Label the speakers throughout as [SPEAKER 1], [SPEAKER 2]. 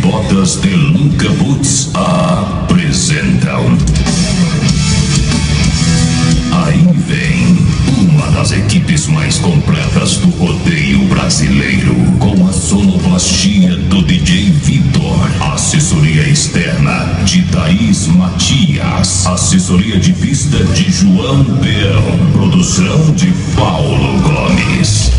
[SPEAKER 1] Botas de Luca Boots apresentam. Aí vem uma das equipes mais completas do rodeio brasileiro, com a sonoplastia do DJ Vitor, assessoria externa de Thaís Matias, assessoria de pista de João Peão, produção de Paulo Gomes.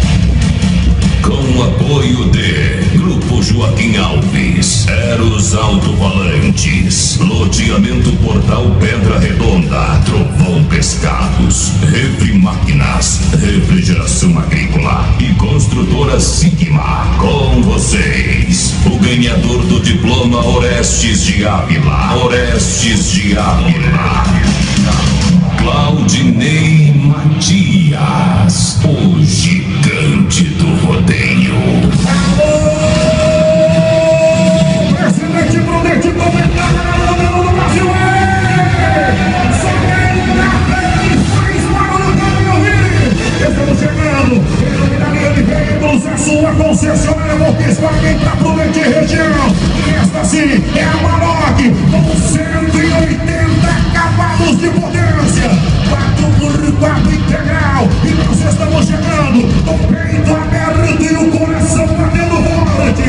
[SPEAKER 1] Com o apoio de Grupo Joaquim Alves, Eros Alto-Falantes, Loteamento Portal Pedra Redonda, Trovão Pescados, Refri Máquinas, Refrigeração Agrícola e Construtora Sigma. Com vocês, o ganhador do diploma Orestes de Ávila, Claudinei Matias, o gigante do rodeio.
[SPEAKER 2] Presidente Prudente, governador do Brasil, estamos chegando, ele veículos, a sua concessionária Volkswagen para Prudente região. E esta sim é a Maroc, com 180 cavalos de potência, 4x4 integral. E nós estamos chegando com o peito aberto e o coração batendo forte.